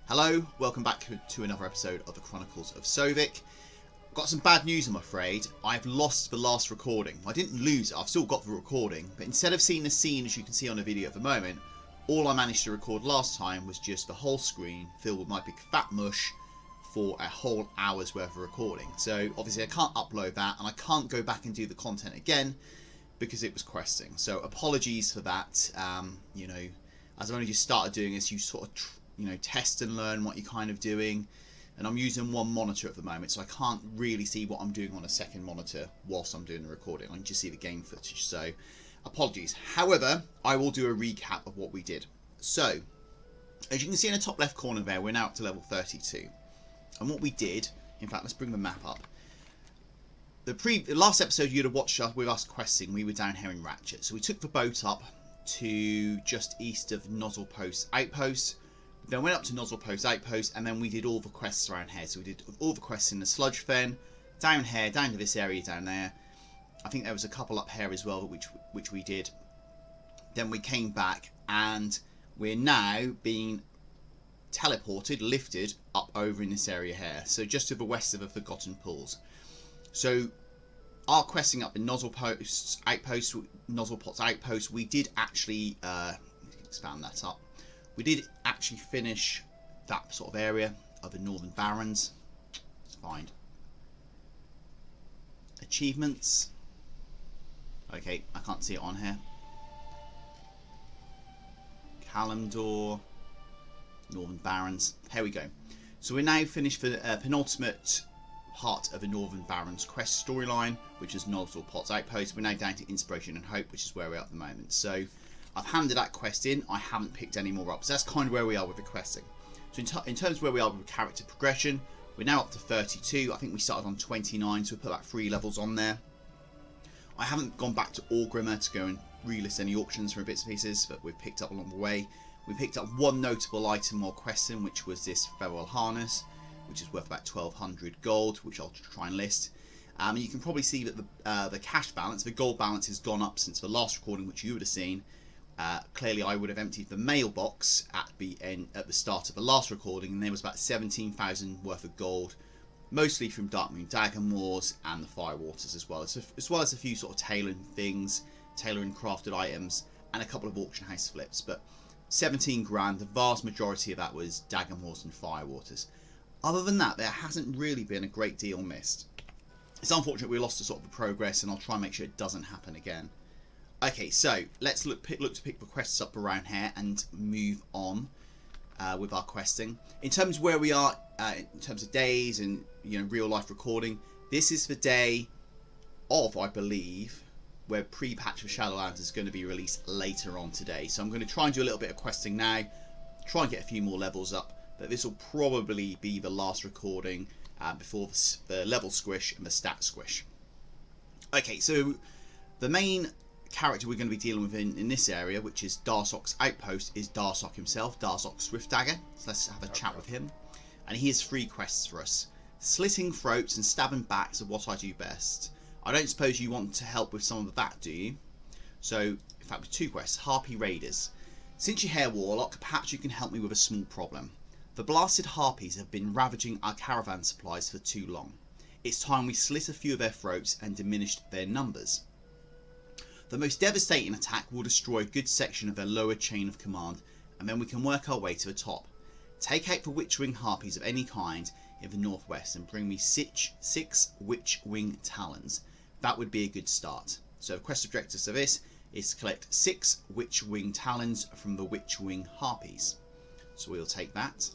Hello, welcome back to another episode of the Chronicles of Sovik. Got some bad news, I'm afraid. I've lost the last recording. I didn't lose it, I've still got the recording, but instead of seeing the scene as you can see on the video at the moment, all I managed to record last time was just the whole screen filled with my big fat mush for a whole hour's worth of recording. So obviously I can't upload that, and I can't go back and do the content again because it was questing. So apologies for that. You know, as I've only just started doing this, you sort of test and learn what you're kind of doing, and I'm using one monitor at the moment, so I can't really see what I'm doing on a second monitor whilst I'm doing the recording. I can just see the game footage, so apologies. However, I will do a recap of what we did. So as you can see in the top left corner there, we're now up to level 32, and what we did, in fact, let's bring the map up. The last episode you'd have watched with us questing, we were down here in Ratchet, so we took the boat up to just east of Nozzle Post Outpost. Then went up to Nozzle Post Outpost, and then we did all the quests around here. So we did all the quests in the Sludge Fen, down here, down to this area down there. I think there was a couple up here as well, which we did. Then we came back, and we're now being teleported, lifted up over in this area here. So just to the west of the Forgotten Pools. So our questing up in Nozzle Post Outpost, we did actually expand that up. We did actually finish that sort of area of the Northern Barrens. Let's find achievements. Okay, I can't see it on here. Kalimdor, Northern Barrens. Here we go. So we're now finished for the penultimate part of the Northern Barrens quest storyline, which is Nozzle Pots Outpost. We're now down to Inspiration and Hope, which is where we're at the moment. So I've handed that quest in. I haven't picked any more up. So that's kind of where we are with the questing. So in terms of where we are with character progression, we're now up to 32. I think we started on 29, so we put about 3 levels on there. I haven't gone back to Orgrimmar to go and relist any auctions for bits and pieces, but we've picked up along the way. We picked up one notable item while questing, which was this Feral Harness, which is worth about 1200 gold, which I'll try and list. You can probably see that the cash balance, the gold balance, has gone up since the last recording, which you would have seen. Clearly I would have emptied the mailbox at the start of the last recording, and there was about 17,000 worth of gold, mostly from Darkmoon Dagger Moors and the Firewaters, as well as a few sort of tailoring things, tailoring crafted items, and a couple of auction house flips. But 17 grand, the vast majority of that was Dagger Moors and Firewaters. Other than that, there hasn't really been a great deal missed. It's unfortunate we lost a sort of the progress, and I'll try and make sure it doesn't happen again. Okay, so let's look to pick the quests up around here and move on with our questing. In terms of where we are, in terms of days and real life recording, this is the day of, I believe, where pre-patch of Shadowlands is going to be released later on today. So I'm going to try and do a little bit of questing now, try and get a few more levels up, but this will probably be the last recording before the level squish and the stat squish. Okay, so the main character we're going to be dealing with in this area, which is Darsok's Outpost, is Darsok himself, Darsok Swiftdagger. So let's have a chat with him. And he has 3 quests for us. Slitting throats and stabbing backs are what I do best. I don't suppose you want to help with some of that, do you? So, in fact, with 2 quests. Harpy Raiders. Since you're here, Warlock, perhaps you can help me with a small problem. The blasted harpies have been ravaging our caravan supplies for too long. It's time we slit a few of their throats and diminished their numbers. The most devastating attack will destroy a good section of their lower chain of command, and then we can work our way to the top. Take out the Witchwing Harpies of any kind in the northwest and bring me 6 Witchwing Talons. That would be a good start. So the quest objectives of this is to collect 6 Witchwing Talons from the Witchwing Harpies. So we'll take that.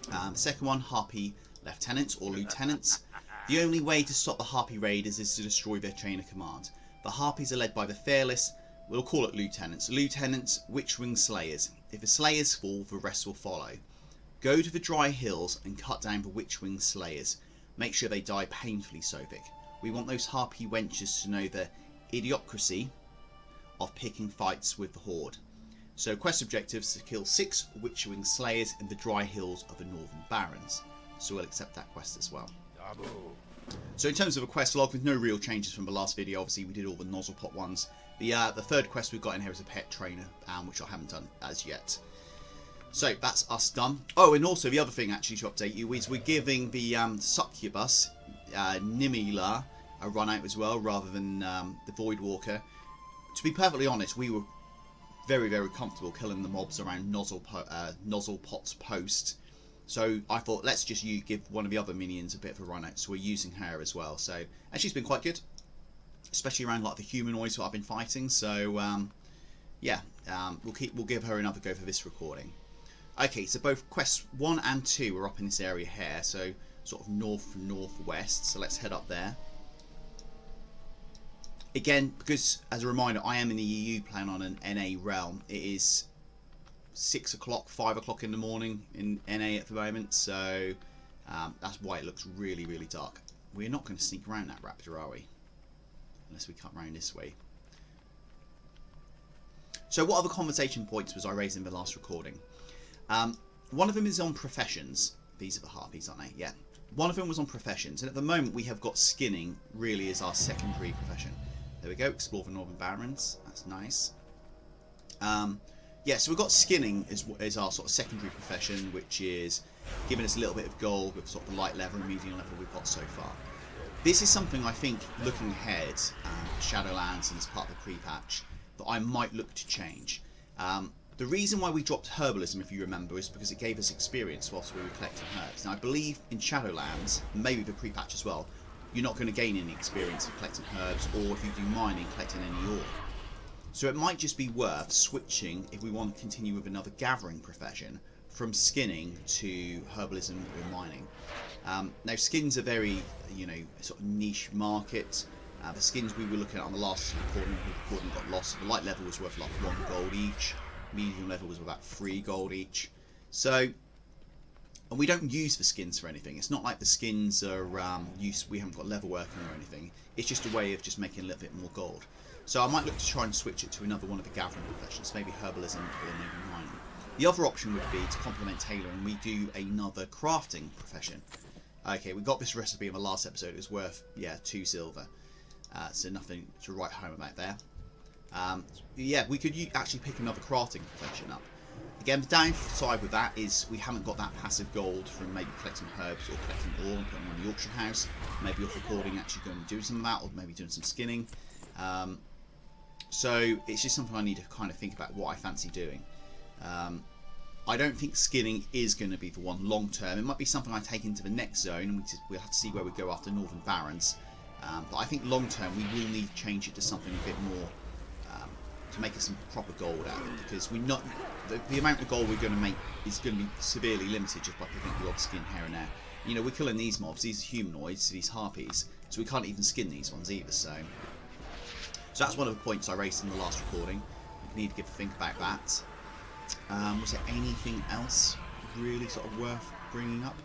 The second one, Harpy Lieutenants or Lieutenants. The only way to stop the Harpy Raiders is to destroy their chain of command. The Harpies are led by the fearless, we'll call it Lieutenants. Lieutenants, Witchwing Slayers. If the Slayers fall, the rest will follow. Go to the dry hills and cut down the Witchwing Slayers. Make sure they die painfully, Sovik. We want those Harpy wenches to know the idiocracy of picking fights with the Horde. So quest objectives to kill 6 Witchwing Slayers in the dry hills of the Northern Barrens. So we'll accept that quest as well. So in terms of a quest log, with no real changes from the last video, obviously we did all the nozzle pot ones. The third quest we've got in here is a pet trainer, which I haven't done as yet. So that's us done. Oh, and also the other thing actually to update you is we're giving the succubus, Nimila, a run out as well, rather than the Voidwalker. To be perfectly honest, we were very, very comfortable killing the mobs around Nozzlepot's post. So I thought, let's just give one of the other minions a bit of a run out. So we're using her as well. So, and she's been quite good, especially around like the humanoids that I've been fighting. So yeah, we'll give her another go for this recording. Okay, so both quests 1 and 2 are up in this area here, so sort of northwest. So let's head up there. Again, because as a reminder, I am in the EU playing on an NA realm. It is 6 o'clock, 5 o'clock in the morning in NA at the moment, so that's why it looks really, really dark. We're not going to sneak around that raptor, are we? Unless we cut around this way. So what other conversation points was I raising in the last recording? One of them is on professions. These are the harpies, aren't they? Yeah. One of them was on professions, and at the moment we have got skinning really as our secondary profession. There we go, explore the Northern Barrens. That's nice. Yeah, so we've got skinning as our sort of secondary profession, which is giving us a little bit of gold with sort of the light level and medium level we've got so far. This is something I think, looking ahead, Shadowlands and as part of the pre-patch, that I might look to change. The reason why we dropped herbalism, if you remember, is because it gave us experience whilst we were collecting herbs. Now I believe in Shadowlands, maybe the pre-patch as well, you're not going to gain any experience of collecting herbs, or if you do mining, collecting any ore. So it might just be worth switching, if we want to continue with another gathering profession, from skinning to herbalism or mining. Now skins are very, sort of niche market. The skins we were looking at on the last recording got lost. The light level was worth like 1 gold each. Medium level was about 3 gold each. So, and we don't use the skins for anything. It's not like the skins are we haven't got level working or anything. It's just a way of just making a little bit more gold. So I might look to try and switch it to another one of the gathering professions, maybe herbalism or maybe mining. The other option would be to complement Taylor and we do another crafting profession. Okay, we got this recipe in the last episode. It was worth, yeah, 2 silver. So nothing to write home about there. Yeah, we could actually pick another crafting profession up. Again, the downside with that is we haven't got that passive gold from maybe collecting herbs or collecting ore and putting them on the auction house. Maybe off recording actually going and doing some of that, or maybe doing some skinning. So it's just something I need to kind of think about what I fancy doing. I don't think skinning is going to be the one long term. It might be something I take into the next zone, and we'll have to see where we go after Northern Barrens. But I think long term we will need to change it to something a bit more to make us some proper gold out of it, because the amount of gold we're going to make is going to be severely limited just by picking up the odd skin here and there. We're killing these mobs, these humanoids, these harpies, so we can't even skin these ones either. So that's one of the points I raised in the last recording. We need to give a think about that. Was there anything else really sort of worth bringing up?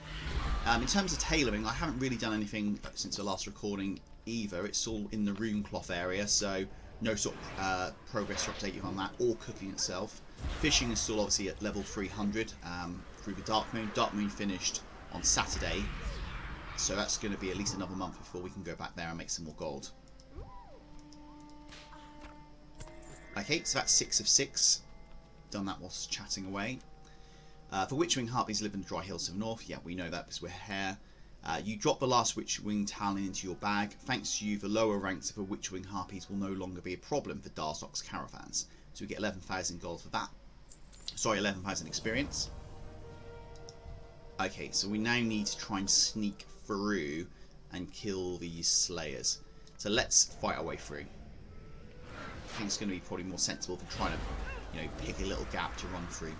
In terms of tailoring, I haven't really done anything since the last recording either. It's all in the rune cloth area, so no sort of progress to update you on that, or cooking itself. Fishing is still obviously at level 300 through the Dark Moon. Dark Moon finished on Saturday, so that's going to be at least another month before we can go back there and make some more gold. Okay, so that's 6 of 6. Done that whilst chatting away. For Witchwing Harpies live in the dry hills to the north. Yeah, we know that because we're here. You drop the last Witchwing talon into your bag. Thanks to you, the lower ranks of the Witchwing Harpies will no longer be a problem for Darzok's caravans. So we get 11,000 gold for that. Sorry, 11,000 experience. Okay, so we now need to try and sneak through and kill these slayers. So let's fight our way through. I think it's going to be probably more sensible than trying to, pick a little gap to run through.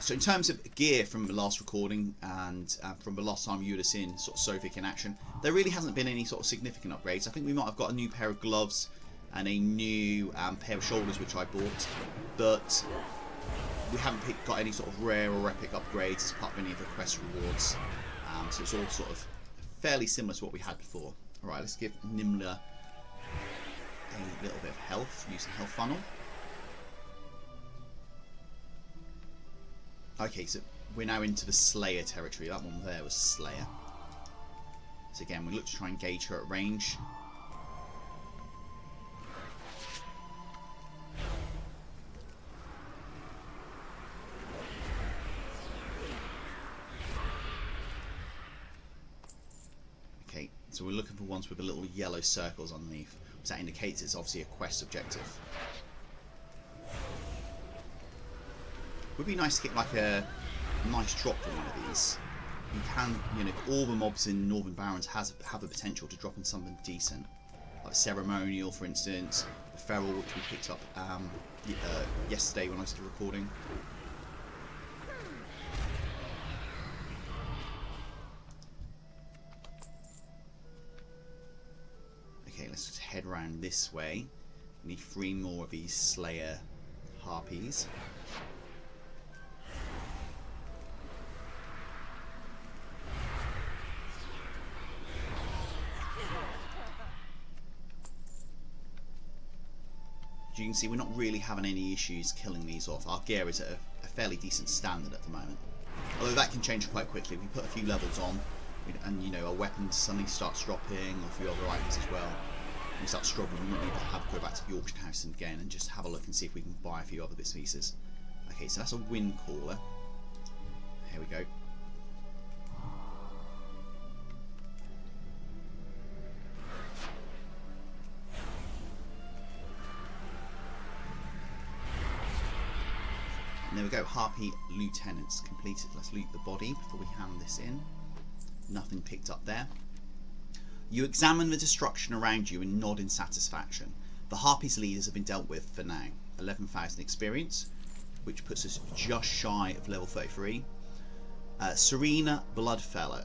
So in terms of gear from the last recording and from the last time you would have seen sort of Sovik in action, there really hasn't been any sort of significant upgrades. I think we might have got a new pair of gloves and a new pair of shoulders which I bought, but we haven't got any sort of rare or epic upgrades as part of any of the quest rewards. So it's all sort of fairly similar to what we had before. Alright, let's give Nimla a little bit of health, use the health funnel. Okay, so we're now into the Slayer territory. That one there was Slayer. So again, we look to try and gauge her at range. So we're looking for ones with a little yellow circles underneath, which that indicates it's obviously a quest objective. Would be nice to get like a nice drop from one of these. You can, you know, all the mobs in Northern Barrens have the potential to drop in something decent, like Ceremonial, for instance, the Feral, which we picked up yesterday when I was recording. Okay, let's just head around this way. We need 3 more of these Slayer Harpies. As you can see, we're not really having any issues killing these off. Our gear is at a fairly decent standard at the moment. Although that can change quite quickly. If we put a few levels on, and you know, our weapons suddenly starts dropping, or a few other items as well. We start struggling, we might need to go back to the auction house again and just have a look and see if we can buy a few other bits and pieces. Okay, so that's a wind caller. Here we go. And there we go, Harpy Lieutenants completed. Let's loot the body before we hand this in. Nothing picked up there. You examine the destruction around you and nod in satisfaction. The Harpies leaders have been dealt with for now. 11,000 experience, which puts us just shy of level 33. Serena Bloodfeather.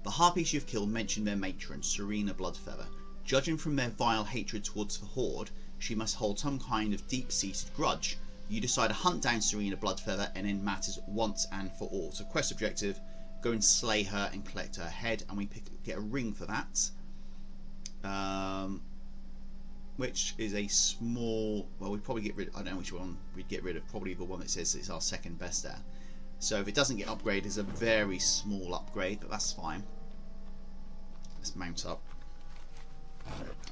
The Harpies you've killed mention their matron, Serena Bloodfeather. Judging from their vile hatred towards the Horde, she must hold some kind of deep-seated grudge. You decide to hunt down Serena Bloodfeather and end matters once and for all. So quest objective, go and slay her and collect her head, and we get a ring for that. Which is a small, well, we'd probably get rid, I don't know which one we'd get rid of, probably the one that says it's our second best there. So if it doesn't get upgraded, it's a very small upgrade, but that's fine. Let's mount up.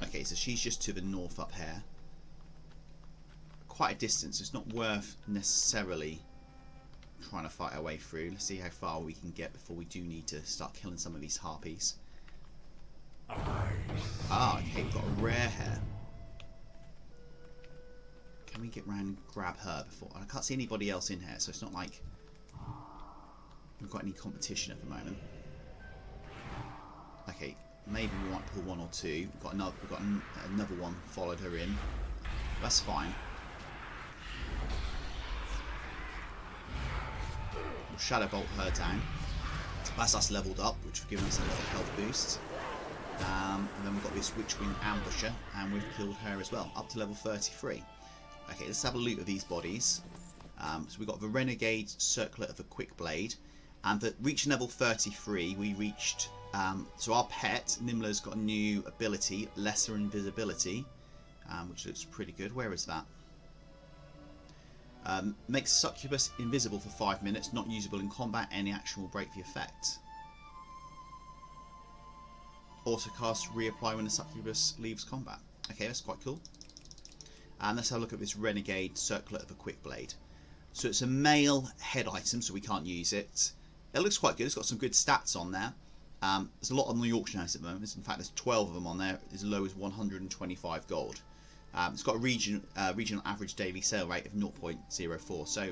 Okay, so she's just to the north up here. Quite a distance, so it's not worth necessarily trying to fight our way through. Let's see how far we can get before we do need to start killing some of these harpies. Ah, okay, we've got a rare hair. Can we get round and grab her before? I can't see anybody else in here, so it's not like we've got any competition at the moment. Okay, maybe we might pull one or two. We've got another one followed her in. That's fine. We'll Shadow Bolt her down. That's us leveled up, which will give us a little health boost. And then we've got this Witchwing Ambusher, and we've killed her as well, up to level 33. Okay, let's have a loot of these bodies. So we've got the Renegade Circlet of the Quick Blade, and that reaching level 33, we reached. So our pet Nimla's got a new ability, Lesser Invisibility, which looks pretty good. Where is that? Makes Succubus invisible for 5 minutes, not usable in combat. Any action will break the effect. Autocast reapply when the Succubus leaves combat. Okay, that's quite cool. And let's have a look at this Renegade Circlet of a Quick Blade. So it's a male head item, so we can't use it. It looks quite good. It's got some good stats on there. There's a lot on the auction house at the moment. In fact, there's 12 of them on there, as low as 125 gold. It's got a regional average daily sale rate of 0.04. So,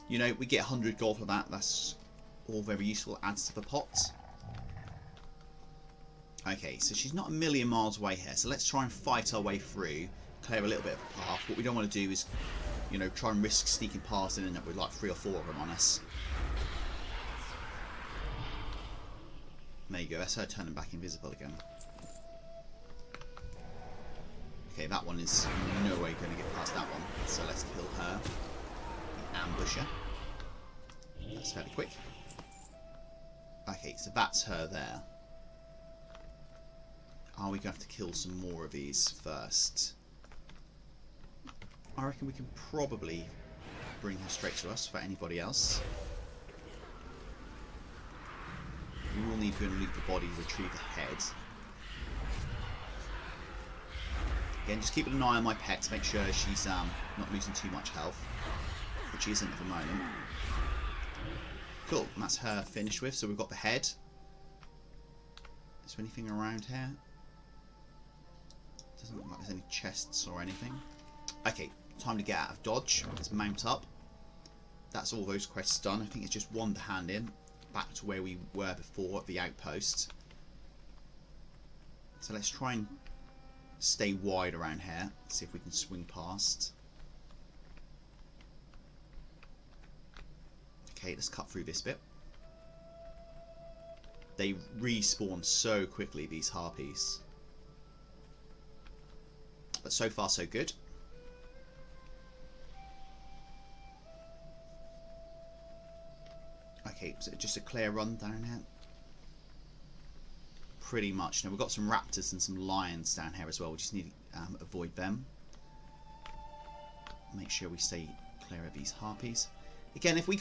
you know, we get 100 gold for that. That's all very useful. Adds to the pot. Okay, so she's not a million miles away here. So let's try and fight our way through, clear a little bit of a path. What we don't want to do is, you know, try and risk sneaking past and end up with like 3 or 4 of them on us. There you go. That's her turning back invisible again. Okay, that one is no way going to get past that one, so let's kill her. The Ambusher. That's fairly quick. Okay, so that's her there. Are we going to have to kill some more of these first? I reckon we can probably bring her straight to us for anybody else. We will need to go and loot the body, retrieve the head. Again, just keeping an eye on my pet to make sure she's not losing too much health, which she isn't at the moment. Cool, and that's her finished with. So we've got the head. Is there anything around here? Doesn't look like there's any chests or anything. Okay, time to get out of dodge. Let's mount up. That's all those quests done. I think it's just one to hand in. Back to where we were before at the outpost. So let's try and stay wide around here. See if we can swing past. Okay, let's cut through this bit. They respawn so quickly, these harpies. But so far so good. Okay, so just a clear run down here. Pretty much. Now we've got some raptors and some lions down here as well. We just need to avoid them. Make sure we stay clear of these harpies. Again, if we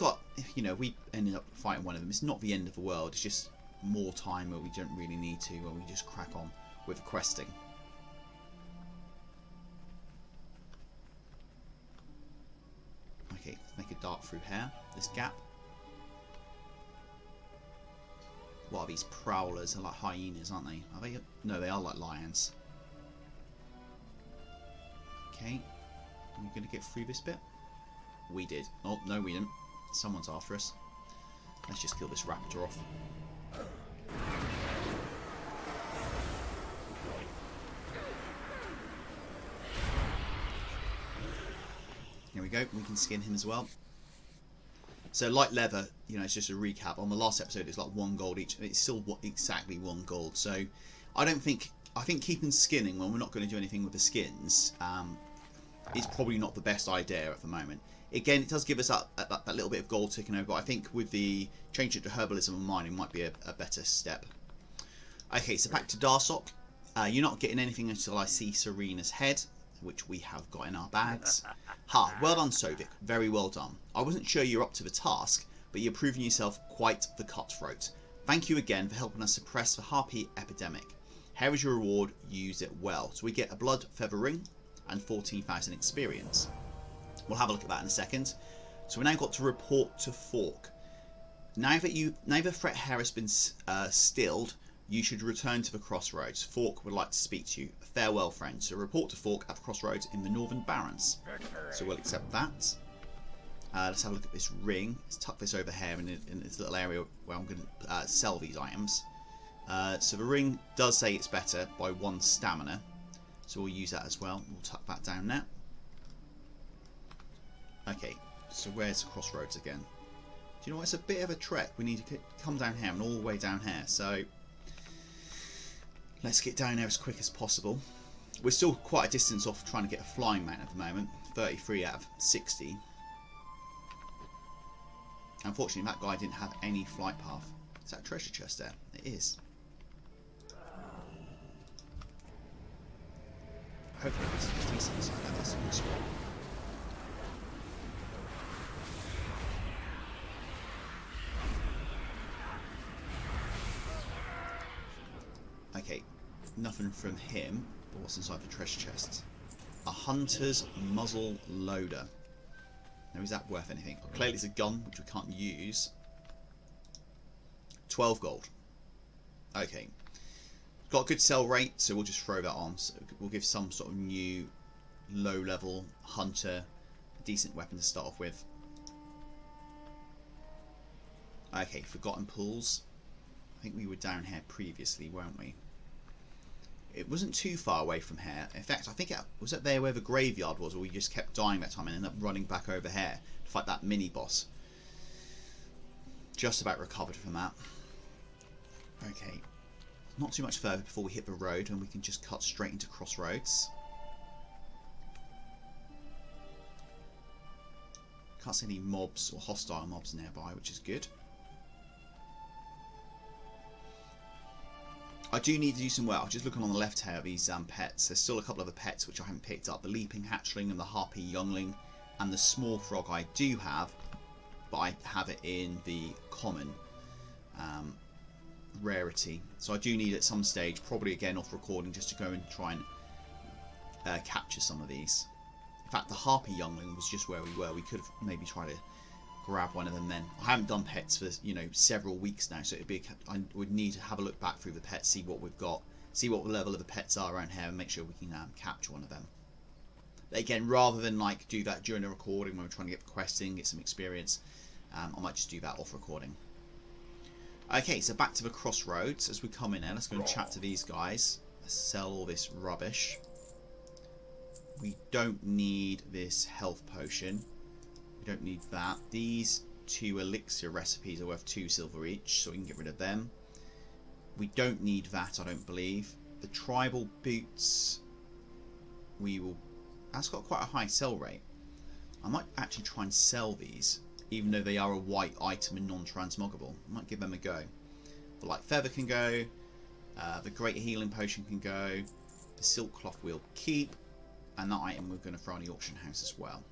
ended up fighting one of them, it's not the end of the world. It's just more time where we don't really need to, where we just crack on with questing. Okay, let's make a dart through here, this gap. What are these prowlers? They're like hyenas, aren't they? Are they? No, they are like lions. Okay, are we going to get through this bit? We did. Oh, no we didn't. Someone's after us. Let's just kill this raptor off. Here we go. We can skin him as well. So light leather, it's just a recap. On the last episode, it's like 1 gold each. It's still exactly 1 gold. So I think keeping skinning when we're not going to do anything with the skins is probably not the best idea at the moment. Again, it does give us that little bit of gold ticking over, but I think with the change it to herbalism and mining might be a better step. Okay, so back to Darsok. You're not getting anything until I see Serena's head, which we have got in our bags. Ha, well done Sovik, very well done. I wasn't sure you're up to the task, but you're proving yourself quite the cutthroat. Thank you again for helping us suppress the harpy epidemic. Here is your reward, use it well. So we get a blood feather ring and 14,000 experience. We'll have a look at that in a second. So we now got to report to Fork. Now that the threat here has been stilled, you should return to the crossroads. Fork would like to speak to you. Farewell, friend. So report to Fork at the crossroads in the northern Barrens. So we'll accept that. Let's have a look at this ring. Let's tuck this over here in this little area where I'm going to sell these items. So the ring does say it's better by 1 stamina. So we'll use that as well. We'll tuck that down there. Okay, so where's the crossroads again? Do you know what? It's a bit of a trek. We need to come down here and all the way down here. So let's get down there as quick as possible. We're still quite a distance off trying to get a flying mount at the moment. 33 out of 60. Unfortunately, that guy didn't have any flight path. Is that a treasure chest there? It is. Hopefully there's decent inside that. That's a good spot. Okay, nothing from him, but what's inside the treasure chest? A hunter's muzzle loader. Now, is that worth anything? Well, clearly it's a gun, which we can't use. 12 gold. Okay. Got a good sell rate, so we'll just throw that on. So we'll give some sort of new low-level hunter a decent weapon to start off with. Okay, forgotten pools. I think we were down here previously, weren't we? It wasn't too far away from here. In fact, I think it was up there where the graveyard was, or we just kept dying that time and ended up running back over here to fight that mini-boss. Just about recovered from that. Okay. Not too much further before we hit the road, and we can just cut straight into crossroads. Can't see any mobs or hostile mobs nearby, which is good. I do need to do some work. I'm just looking on the left here at these pets. There's still a couple of other pets which I haven't picked up. The leaping hatchling and the harpy youngling and the small frog I do have, but I have it in the common rarity. So I do need at some stage, probably again off recording, just to go and try and capture some of these. In fact, the harpy youngling was just where we were. We could have maybe tried to grab one of them then. I haven't done pets for, you know, several weeks now, so I would need to have a look back through the pets, see what we've got, see what the level of the pets are around here, and make sure we can capture one of them. But again, rather than like do that during the recording when we're trying to get questing, get some experience, I might just do that off recording. Okay, so back to the crossroads. As we come in there, let's go and chat to these guys. Let's sell all this rubbish. We don't need this health potion. We don't need that. These 2 elixir recipes are worth 2 silver each, so we can get rid of them. We don't need that, I don't believe. The tribal boots, we will... That's got quite a high sell rate. I might actually try and sell these, even though they are a white item and non-transmoggable. I might give them a go. But like feather can go, the great healing potion can go, the silk cloth we'll keep, and that item we're going to throw in the auction house as well.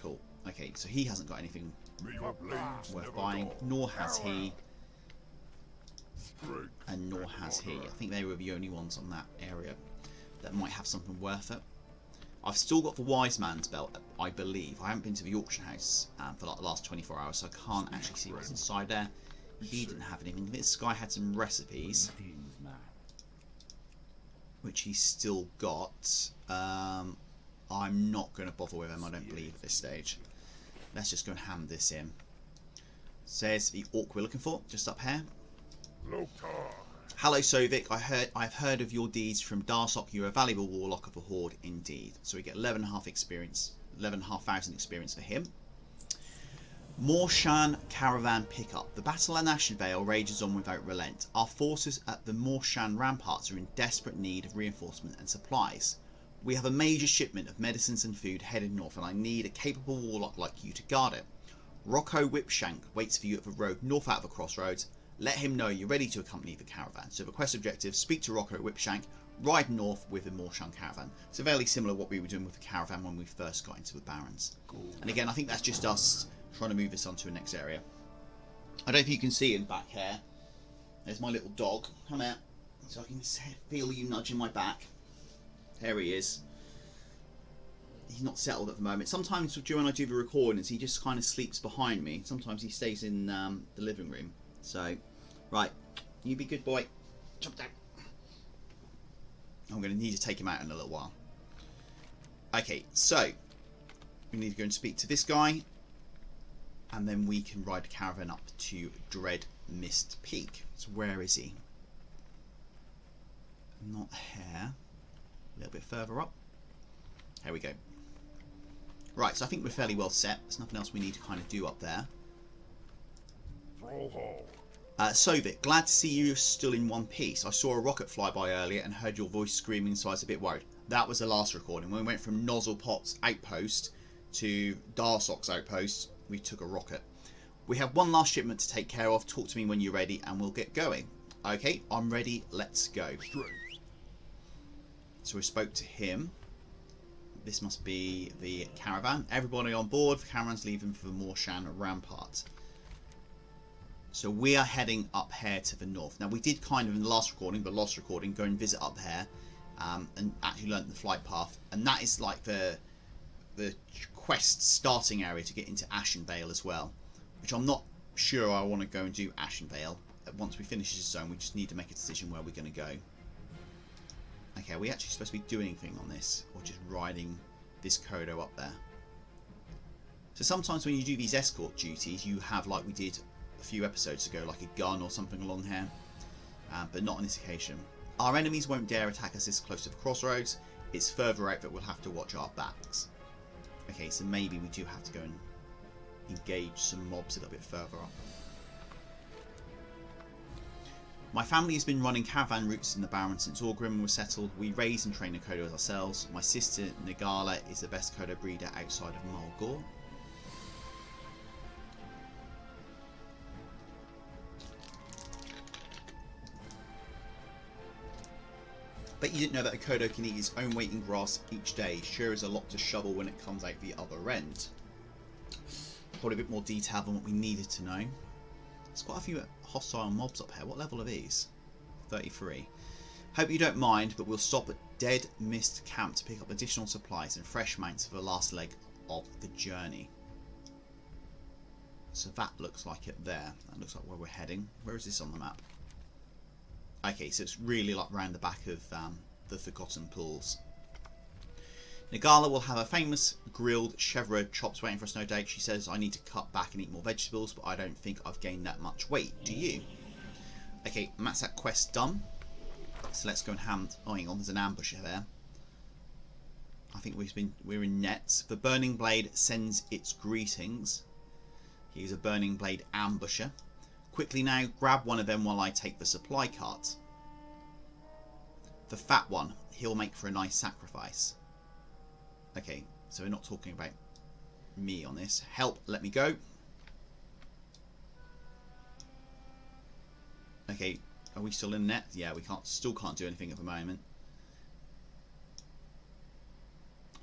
Cool. Okay, so he hasn't got anything worth buying, nor has he, and nor has he. I think they were the only ones on that area that might have something worth it. I've still got the wise man's belt, I believe. I haven't been to the auction house for like the last 24 hours, so I can't actually see what's inside there. He didn't have anything. This guy had some recipes, which he's still got. I'm not going to bother with him, I don't believe, at this stage. Let's just go and hand this in. Says the orc we're looking for, just up here. Hello Sovik, I've heard of your deeds from Darsok. You're a valuable warlock of the Horde indeed. So we get 11,500 experience for him. Morshan Caravan Pickup. The battle at Ashenvale rages on without relent. Our forces at the Morshan ramparts are in desperate need of reinforcement and supplies. We have a major shipment of medicines and food headed north, and I need a capable warlock like you to guard it. Rocco Whipshank waits for you at the road north out of the crossroads. Let him know you're ready to accompany the caravan. So the quest objective, speak to Rocco Whipshank, ride north with the Morshan caravan. So fairly similar to what we were doing with the caravan when we first got into the Barrens. Cool. And again, I think that's just us trying to move this on to the next area. I don't know if you can see him back here. There's my little dog. Come out so I can feel you nudging my back. There he is. He's not settled at the moment. Sometimes during I do the recordings, he just kind of sleeps behind me. Sometimes he stays in the living room. So, right, you be good boy. Jump down. I'm going to need to take him out in a little while. Okay, so we need to go and speak to this guy, and then we can ride the caravan up to Dread Mist Peak. So where is he? Not here. A little bit further up. Here we go. Right, so I think we're fairly well set. There's nothing else we need to kind of do up there. Sovik, glad to see you still in one piece. I saw a rocket fly by earlier and heard your voice screaming, so I was a bit worried. That was the last recording. When we went from Nozzlepot's outpost to Darsok's outpost, we took a rocket. We have one last shipment to take care of. Talk to me when you're ready and we'll get going. Okay, I'm ready. Let's go. So we spoke to him. This must be the caravan. Everybody on board. The caravan's leaving for the Morshan Rampart. So we are heading up here to the north. Now we did kind of in the last recording, go and visit up here and actually learn the flight path. And that is like the quest starting area to get into Ashenvale as well. Which I'm not sure I want to go and do Ashenvale. Once we finish this zone, we just need to make a decision where we're going to go. Okay, are we actually supposed to be doing anything on this? Or just riding this Kodo up there? So sometimes when you do these escort duties, you have, like we did a few episodes ago, like a gun or something along here. But not on this occasion. Our enemies won't dare attack us this close to the crossroads. It's further out that we'll have to watch our backs. Okay, so maybe we do have to go and engage some mobs a little bit further up. My family has been running caravan routes in the Barrens since Orgrim was settled. We raise and train the Kodos ourselves. My sister Nagala is the best Kodo breeder outside of Mulgore. Bet you didn't know that a Kodo can eat his own weight in grass each day. Sure is a lot to shovel when it comes out the other end. Probably a bit more detail than what we needed to know. There's quite a few hostile mobs up here. What level are these? 33. Hope you don't mind, but we'll stop at Dead Mist Camp to pick up additional supplies and fresh mounts for the last leg of the journey. So that looks like it there. That looks like where we're heading. Where is this on the map? Okay, so it's really like round the back of the Forgotten Pools. Nagala will have a famous grilled chevre chops waiting for us, no doubt. She says I need to cut back and eat more vegetables, but I don't think I've gained that much weight. Do you? Okay, and that's that quest done. So let's go and hand. Oh, hang on, there's an ambusher there. I think we're in nets. The Burning Blade sends its greetings. He's a Burning Blade ambusher. Quickly now, grab one of them while I take the supply cart. The fat one, he'll make for a nice sacrifice. Okay, so we're not talking about me on this. Help, let me go. Okay, are we still in net? Yeah, we still can't do anything at the moment.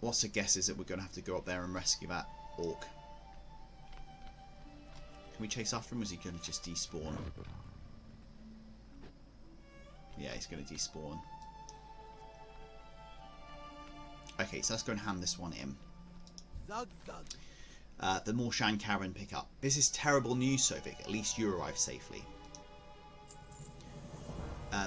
What's a guess is that we're going to have to go up there and rescue that orc. Can we chase after him, or is he going to just despawn? Yeah, he's going to despawn. Okay, so let's go and hand this one in. The Morshan caravan pickup. This is terrible news, Sovik. At least you arrived safely.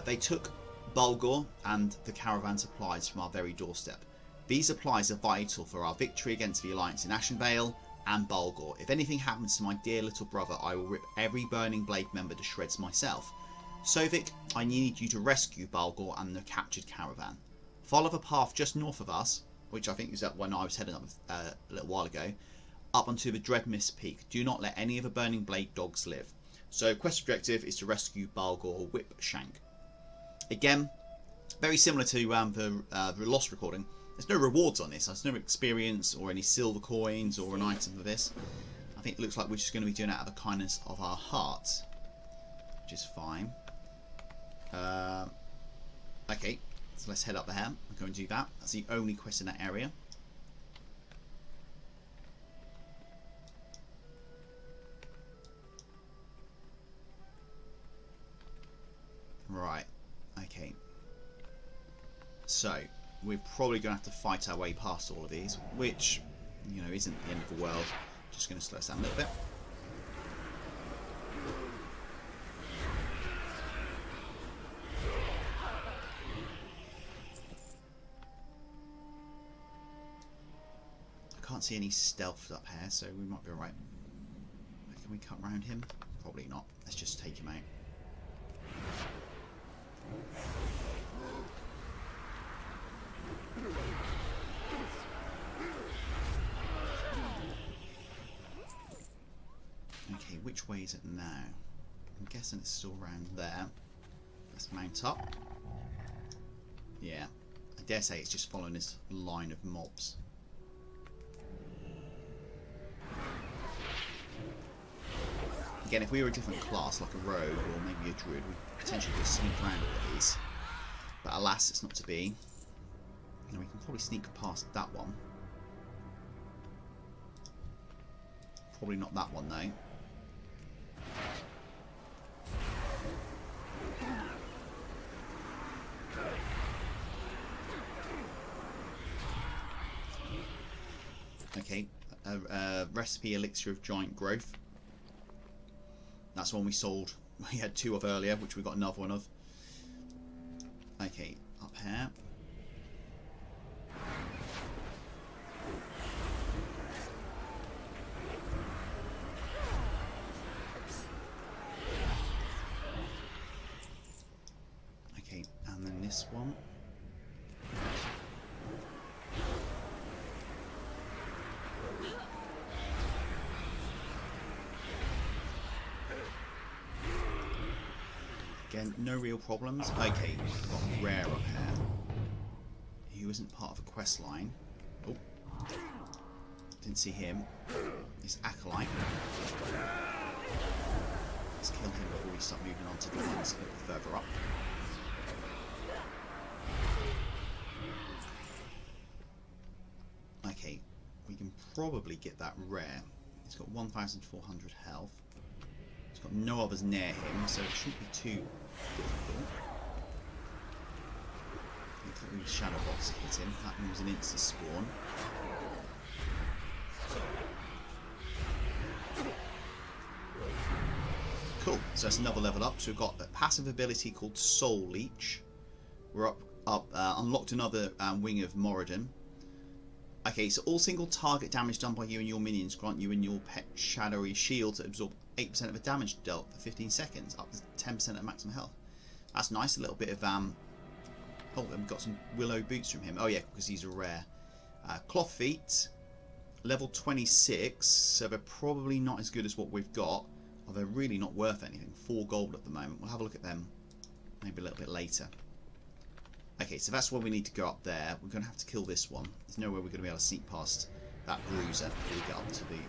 They took Bulgur and the caravan supplies from our very doorstep. These supplies are vital for our victory against the Alliance in Ashenvale and Bulgur. If anything happens to my dear little brother, I will rip every Burning Blade member to shreds myself. Sovik, I need you to rescue Bulgur and the captured caravan. Follow the path just north of us, which I think is that one I was heading up a little while ago, up onto the Dreadmist Peak. Do not let any of the Burning Blade dogs live. So quest objective is to rescue Bulgur Whipshank. Again, very similar to the Lost recording. There's no rewards on this. There's no experience or any silver coins or an item for this. I think it looks like we're just going to be doing it out of the kindness of our hearts, which is fine. Okay, so let's head up there and go and do that. That's the only quest in that area. Right, okay. So, we're probably going to have to fight our way past all of these, which, you know, isn't the end of the world. Just going to slow us down a little bit. I can't see any stealth up here, so we might be alright. Can we cut around him? Probably not. Let's just take him out. Okay, which way is it now? I'm guessing it's still around there. Let's mount up. Yeah, I dare say it's just following this line of mobs. Again, if we were a different class, like a rogue or maybe a druid, we potentially could sneak around all of these. But alas, it's not to be. And we can probably sneak past that one. Probably not that one though. Okay, recipe elixir of giant growth. That's one we sold. We had two of earlier, which we got another one of. Okay, up here. Okay, and then this one. Again, no real problems. Okay, we've got Rare up here. He wasn't part of a quest line. Oh, didn't see him. This Acolyte. Let's kill him before we start moving on to the ones a bit further up. Okay, we can probably get that Rare. He's got 1,400 health. He's got no others near him, so it shouldn't be too difficult. I think the Shadow Box hit him. That one was an instant spawn. Cool. So that's another level up. So we've got a passive ability called Soul Leech. We're unlocked another Wing of Moradin. Okay, so all single target damage done by you and your minions grant you and your pet shadowy shield to absorb 8% of the damage dealt for 15 seconds, up to 10% of maximum health. That's nice. A little bit of oh, and we've got some willow boots from him. Oh yeah, because these are rare. Cloth feet, level 26. So they're probably not as good as what we've got. Or they're really not worth anything. 4 gold at the moment. We'll have a look at them maybe a little bit later. Okay, so that's where we need to go up there. We're going to have to kill this one. There's no way we're going to be able to sneak past that bruiser before we get up to the,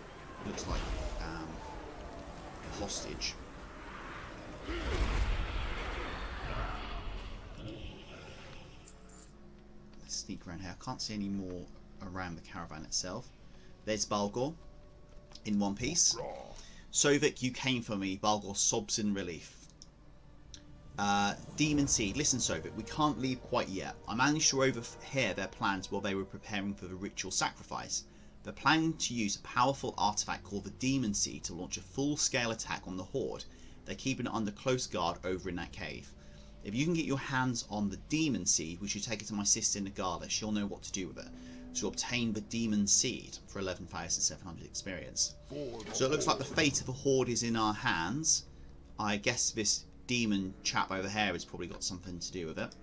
looks like, the hostage. Let's sneak around here. I can't see any more around the caravan itself. There's Balgor in one piece. Sovik, you came for me. Balgor sobs in relief. Demon Seed. Listen, Sovik, we can't leave quite yet. I managed to overhear their plans while they were preparing for the ritual sacrifice. They're planning to use a powerful artifact called the Demon Seed to launch a full-scale attack on the Horde. They're keeping it under close guard over in that cave. If you can get your hands on the Demon Seed, we should take it to my sister Nagala. She'll know what to do with it. To obtain the Demon Seed for 11,700 experience. So it looks like the fate of the Horde is in our hands. I guess this demon chap over here has probably got something to do with it.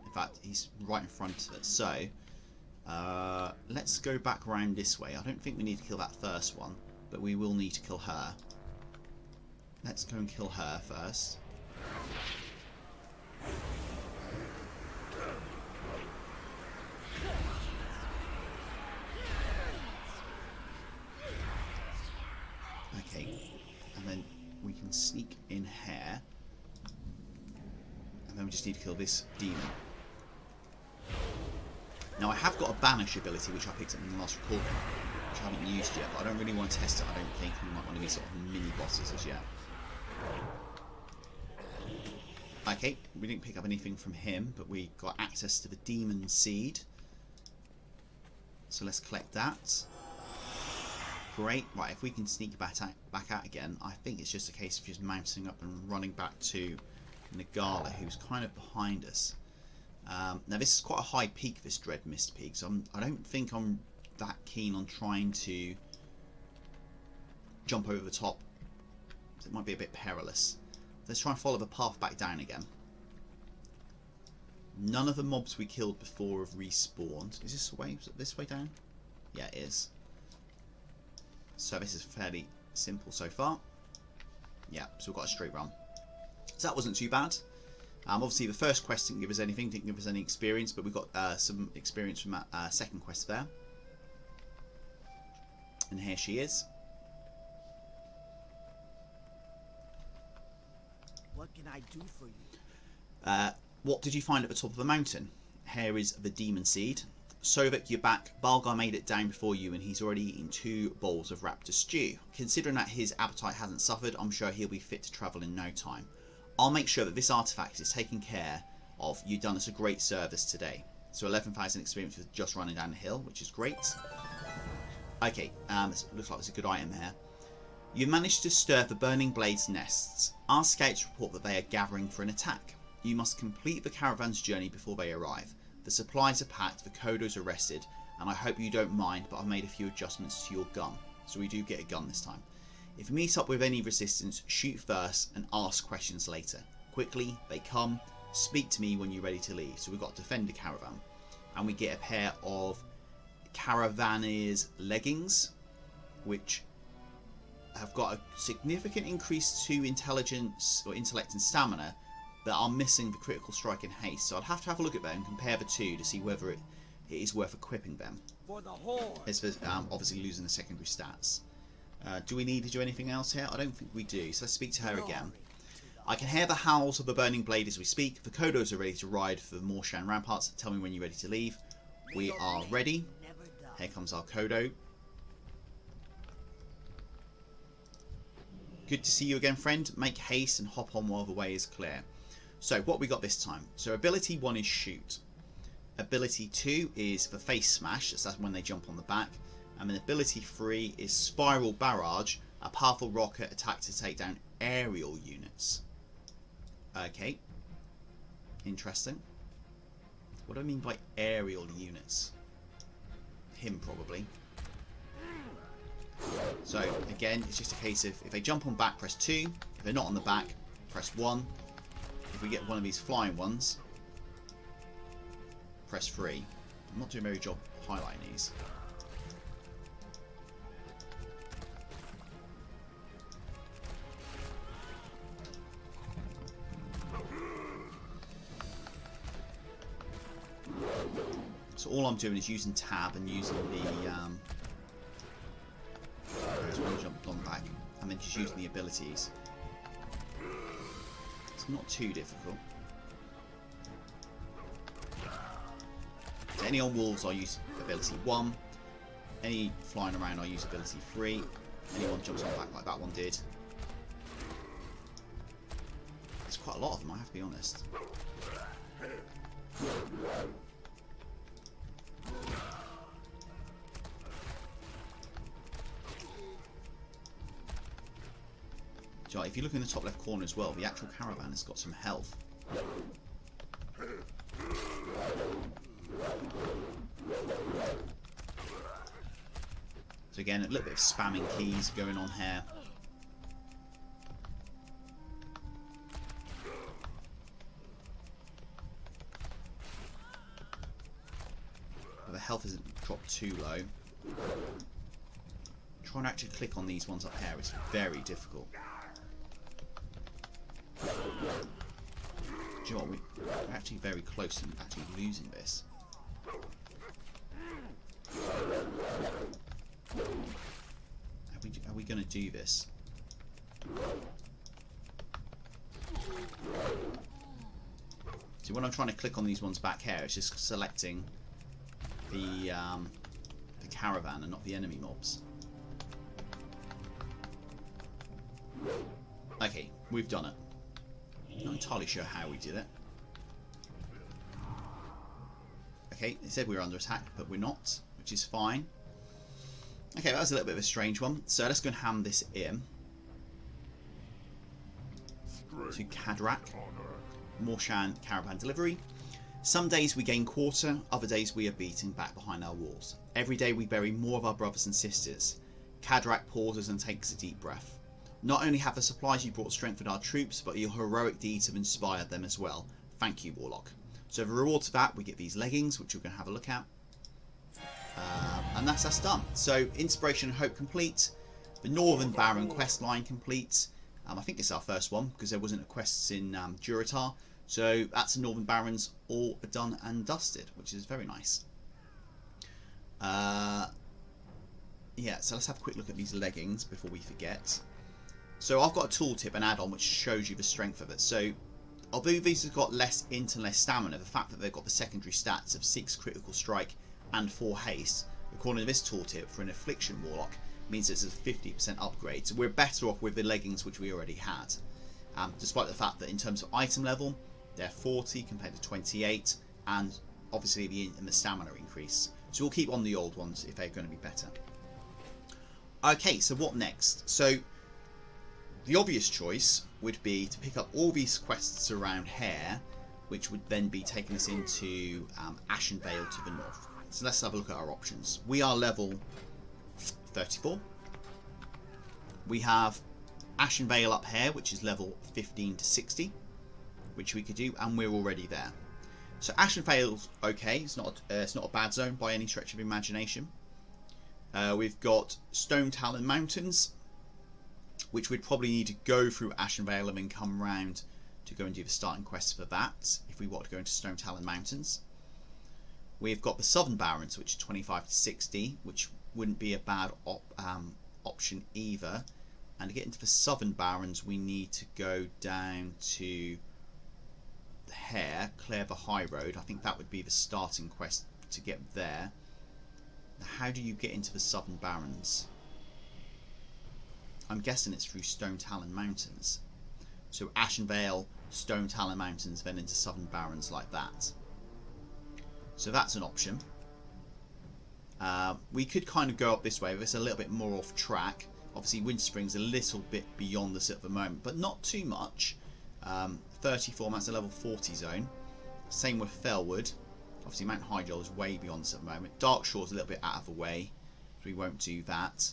In fact, he's right in front of it. So, let's go back around this way. I don't think we need to kill that first one, but we will need to kill her. Let's go and kill her first. Okay, and then we can sneak in here, and then we just need to kill this demon. Now I have got a banish ability which I picked up in the last recording, which I haven't used yet, but I don't really want to test it. I don't think we might want to be sort of mini bosses as yet. Okay, we didn't pick up anything from him, but we got access to the Demon Seed, so let's collect that. Great. Right, if we can sneak back out again, I think it's just a case of just mounting up and running back to Nagala, who's kind of behind us. Now this is quite a high peak, this Dread Mist peak, so I don't think I'm that keen on trying to jump over the top. It might be a bit perilous. Let's try and follow the path back down again. None of the mobs we killed before have respawned. Is this the way? Is it this way down? Yeah, it is. So this is fairly simple so far. Yeah, so we've got a straight run. So that wasn't too bad. Obviously the first quest didn't give us anything, didn't give us any experience, but we got some experience from that second quest there. And here she is. What can I do for you? What did you find at the top of the mountain? Here is the Demon Seed. Sovik, you're back. Balgar made it down before you and he's already eaten 2 bowls of raptor stew. Considering that his appetite hasn't suffered, I'm sure he'll be fit to travel in no time. I'll make sure that this artifact is taken care of. You've done us a great service today. So 11,000 experience with just running down the hill, which is great. Okay, looks like there's a good item here. You managed to stir the Burning Blade's nests. Our scouts report that they are gathering for an attack. You must complete the caravan's journey before they arrive. The supplies are packed, the Kodos are rested, and I hope you don't mind, but I've made a few adjustments to your gun. So we do get a gun this time. If you meet up with any resistance, shoot first and ask questions later. Quickly, they come. Speak to me when you're ready to leave. So we've got Defender Caravan. And we get a pair of Caravanier's leggings, which have got a significant increase to intelligence or intellect and stamina, that are missing the critical strike and haste. So I'd have to have a look at them and compare the two to see whether it is worth equipping them. For the Horde. As for obviously losing the secondary stats. Do we need to do anything else here? I don't think we do. So let's speak to her again. I can hear the howls of the Burning Blade as we speak. The Kodos are ready to ride for the Morshan ramparts. Tell me when you're ready to leave. We are ready. Here comes our Kodo. Good to see you again, friend. Make haste and hop on while the way is clear. So what we got this time? So ability 1 is shoot. Ability 2 is the face smash. So that's when they jump on the back. And then ability 3 is spiral barrage. A powerful rocket attack to take down aerial units. Okay. Interesting. What do I mean by aerial units? Him, probably. So, again, it's just a case of if they jump on back, press 2. If they're not on the back, press 1. If we get one of these flying ones, press 3. I'm not doing a very good job highlighting these. So all I'm doing is using tab and using the jump on back, and then just using the abilities. It's not too difficult. So any on wolves I use ability 1. Any flying around I use ability 3. Anyone jumps on back like that one did. There's quite a lot of them, I have to be honest. So if you look in the top left corner as well, the actual caravan has got some health. So again, a little bit of spamming keys going on here. But the health isn't dropped too low. Trying to actually click on these ones up here is very difficult. Do you know what? We're actually very close to actually losing this. Are we going to do this? See, when I'm trying to click on these ones back here, it's just selecting the caravan and not the enemy mobs. Okay, we've done it. Not entirely sure how we did it. Okay, it said we were under attack, but we're not, which is fine. Okay, that was a little bit of a strange one. So let's go and hand this in to Cadrak. Morshan Caravan Delivery. Some days we gain quarter, other days we are beaten back behind our walls. Every day we bury more of our brothers and sisters. Cadrak pauses and takes a deep breath. Not only have the supplies you brought strengthened our troops, but your heroic deeds have inspired them as well. Thank you, Warlock. So the reward to that, we get these leggings, which we're going to have a look at. And that's us done. So, Inspiration and Hope complete. The Northern Barren quest line complete. I think it's our first one, because there wasn't a quests in Duratar. So, that's the Northern Barrens all done and dusted, which is very nice. Yeah, so let's have a quick look at these leggings before we forget. So I've got a tooltip, an add-on, which shows you the strength of it. So although these have got less int and less stamina, the fact that they've got the secondary stats of 6 critical strike and 4 haste, according to this tooltip, for an Affliction Warlock, means it's a 50% upgrade. So we're better off with the leggings which we already had. Despite the fact that in terms of item level, they're 40 compared to 28, and obviously the int and the stamina increase. So we'll keep on the old ones if they're going to be better. Okay, so what next? So the obvious choice would be to pick up all these quests around here, which would then be taking us into Ashenvale to the north. So let's have a look at our options. We are level 34. We have Ashenvale up here, which is level 15 to 60, which we could do, and we're already there. So Ashenvale's okay. It's not a bad zone by any stretch of imagination. We've got Stone Talon Mountains, which we'd probably need to go through Ashenvale and then come round to go and do the starting quest for that, if we want to go into Stone Talon Mountains. We've got the Southern Barrens, which is 25 to 60, which wouldn't be a bad option either. And to get into the Southern Barrens, we need to go down to here, clear the high road. I think that would be the starting quest to get there. How do you get into the Southern Barrens? I'm guessing it's through Stone Talon Mountains. So Ashenvale, Stone Talon Mountains, then into Southern Barrens like that. So that's an option. We could kind of go up this way, but it's a little bit more off track. Obviously Winterspring's a little bit beyond us at the moment, but not too much. 34, that's a level 40 zone. Same with Fellwood. Obviously Mount Hyjal is way beyond us at the moment. Darkshore's a little bit out of the way, so we won't do that.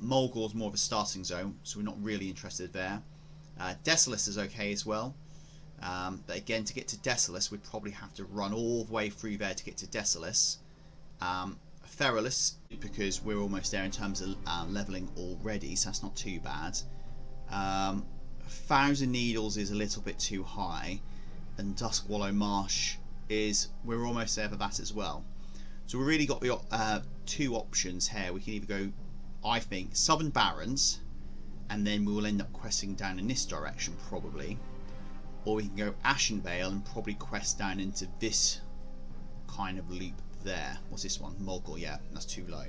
Mulgor's more of a starting zone, so we're not really interested there. Desolace is okay as well. But again, to get to Desolace, we'd probably have to run all the way through there to get to Desolace. Feralus, because we're almost there in terms of levelling already, so that's not too bad. Thousand Needles is a little bit too high, and Duskwallow Marsh is, we're almost there for that as well. So we've really got the two options here. We can either go, I think, Southern Barrens, and then we will end up questing down in this direction probably, or we can go Ashenvale and probably quest down into this kind of loop there. What's this one? Mulgor, yeah, that's too low.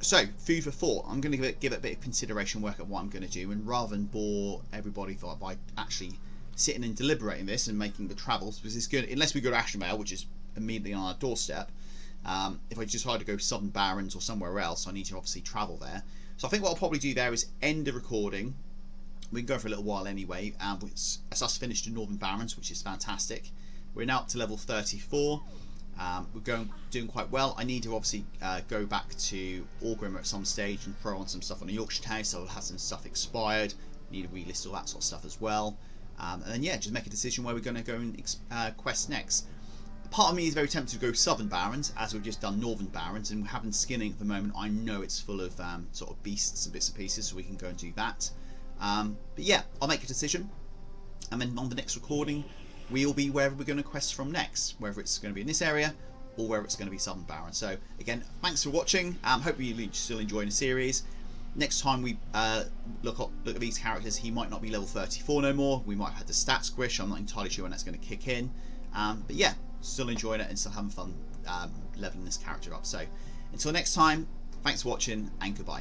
So, food for thought. I'm going to give it a bit of consideration, work at what I'm going to do, and rather than bore everybody by actually sitting and deliberating this and making the travels, because it's good, unless we go to Ashenvale, which is immediately on our doorstep. If I decide to go Southern Barrens or somewhere else, I need to obviously travel there. So I think what I'll probably do there is end the recording. We can go for a little while anyway. It's us finished in Northern Barrens, which is fantastic. We're now up to level 34. We're doing quite well. I need to obviously go back to Orgrimmar at some stage and throw on some stuff on the Yorkshire House. So I'll have some stuff expired. Need to relist all that sort of stuff as well. And then yeah, just make a decision where we're going to go and quest next. Part of me is very tempted to go Southern Barrens, as we've just done Northern Barrens, and we're having skinning at the moment. I know it's full of sort of beasts and bits and pieces, so we can go and do that. But yeah, I'll make a decision, and then on the next recording, we'll be wherever we're going to quest from next, whether it's going to be in this area or whether it's going to be Southern Barrens. So again, thanks for watching. Hope you're still enjoying the series. Next time we look at these characters, he might not be level 34 no more. We might have had the stat squish. I'm not entirely sure when that's going to kick in. But yeah, still enjoying it and still having fun leveling this character up. So until next time, thanks for watching and goodbye.